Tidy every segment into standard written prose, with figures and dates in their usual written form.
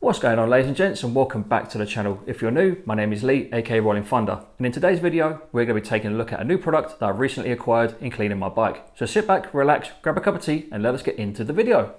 What's going on, ladies and gents, and welcome back to the channel. If you're new, my name is Lee, aka Rollin Thunder, and in today's video we're going to be taking a look at a new product that I've recently acquired in cleaning my bike. So sit back, relax, grab a cup of tea and let us get into the video.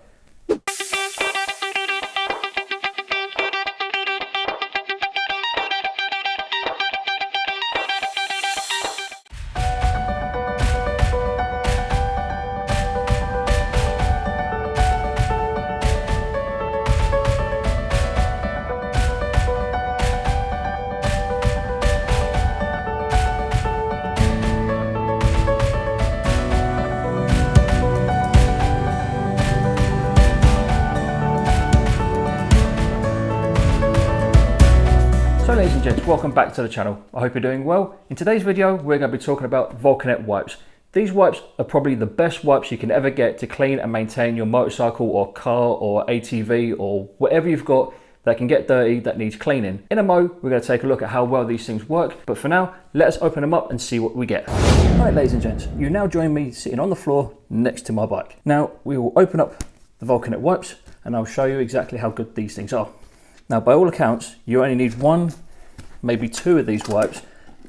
So ladies and gents, welcome back to the channel. I hope you're doing well. In today's video, we're going to be talking about Vulcanet wipes. These wipes are probably the best wipes you can ever get to clean and maintain your motorcycle or car or ATV or whatever you've got that can get dirty, that needs cleaning. In a mo, we're going to take a look at how well these things work, but for now, let us open them up and see what we get. Alright ladies and gents, you now join me sitting on the floor next to my bike. Now, we will open up the Vulcanet wipes and I'll show you exactly how good these things are. Now, by all accounts, you only need one, maybe two of these wipes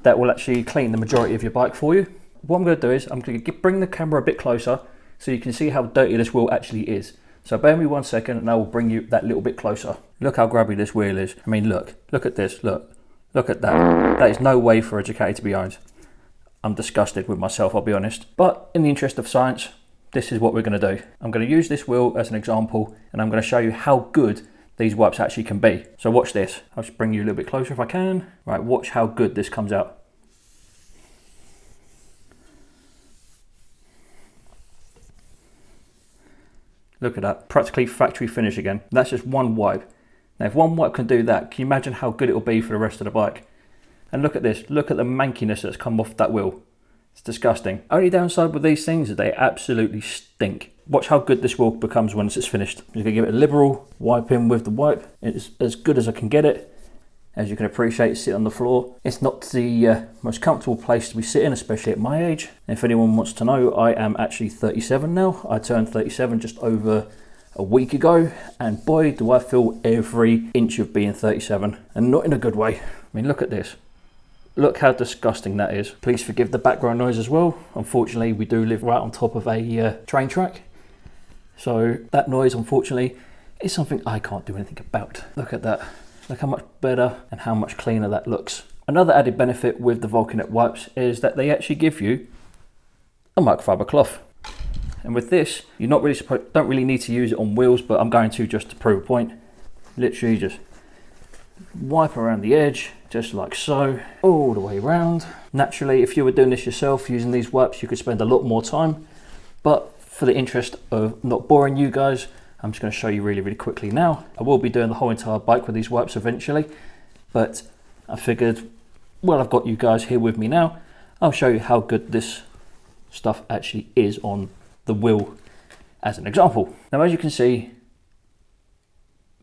that will actually clean the majority of your bike for you. What I'm going to do is I'm going to bring the camera a bit closer so you can see how dirty this wheel actually is. So bear with me 1 second and I will bring you that little bit closer. Look how grubby this wheel is. I mean, look at this, look at that. That is no way for a Ducati to be owned. I'm disgusted with myself, I'll be honest. But in the interest of science, this is what we're going to do. I'm going to use this wheel as an example and I'm going to show you how good these wipes actually can be. So watch this. I'll just bring you a little bit closer if I can. Right, watch how good this comes out. Look at that, practically factory finish again. That's just one wipe. Now if one wipe can do that, can you imagine how good it will be for the rest of the bike? And look at this, look at the mankiness that's come off that wheel. It's disgusting. Only downside with these things is they absolutely stink. Watch how good this wheel becomes once it's finished. I'm going to give it a liberal wipe in with the wipe. It's as good as I can get it. As you can appreciate, sit on the floor. It's not the most comfortable place to be sitting, especially at my age. If anyone wants to know, I am actually 37 now. I turned 37 just over a week ago, and boy, do I feel every inch of being 37, and not in a good way. I mean, look at this. Look how disgusting that is. Please forgive the background noise as well. Unfortunately, we do live right on top of a train track. So that noise, unfortunately, is something I can't do anything about. Look at that. Look how much better and how much cleaner that looks. Another added benefit with the Vulcanet wipes is that they actually give you a microfiber cloth. And with this, you're not really don't really need to use it on wheels, but I'm going to just to prove a point. Literally just wipe around the edge, just like so, all the way around. Naturally, if you were doing this yourself, using these wipes, you could spend a lot more time. But for the interest of not boring you guys, I'm just going to show you really quickly now. I will be doing the whole entire bike with these wipes eventually, but I figured, well, I've got you guys here with me now. I'll show you how good this stuff actually is on the wheel as an example. Now, as you can see,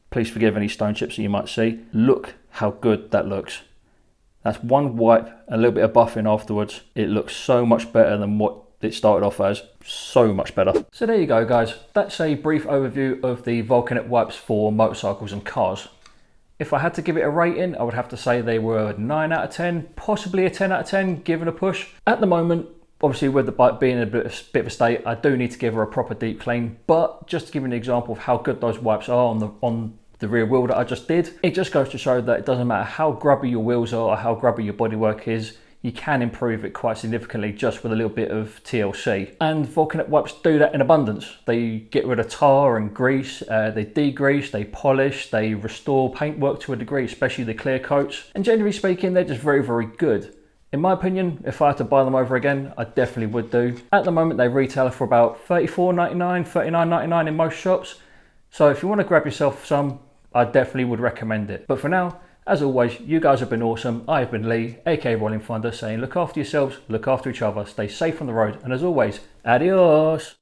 please forgive any stone chips that you might see. Look how good that looks. That's one wipe, a little bit of buffing afterwards. It looks so much better than what it started off as. So much better. So there you go, guys. That's a brief overview of the Vulcanet wipes for motorcycles and cars. If I had to give it a rating, I would have to say they were a 9 out of 10, possibly a 10 out of 10, given a push. At the moment, obviously with the bike being in a bit of a state, I do need to give her a proper deep clean, but just to give you an example of how good those wipes are on the rear wheel that I just did, it just goes to show that it doesn't matter how grubby your wheels are or how grubby your bodywork is, you can improve it quite significantly just with a little bit of TLC. And Vulcanet wipes do that in abundance. They get rid of tar and grease, they degrease, they polish, they restore paintwork to a degree, especially the clear coats. And generally speaking, they're just very good. In my opinion, if I had to buy them over again, I definitely would do. At the moment, they retail for about $34.99, $39.99 in most shops. So if you want to grab yourself some, I definitely would recommend it. But for now, as always, you guys have been awesome. I've been Lee, aka Rollin Thunder, saying look after yourselves, look after each other, stay safe on the road, and as always, adios.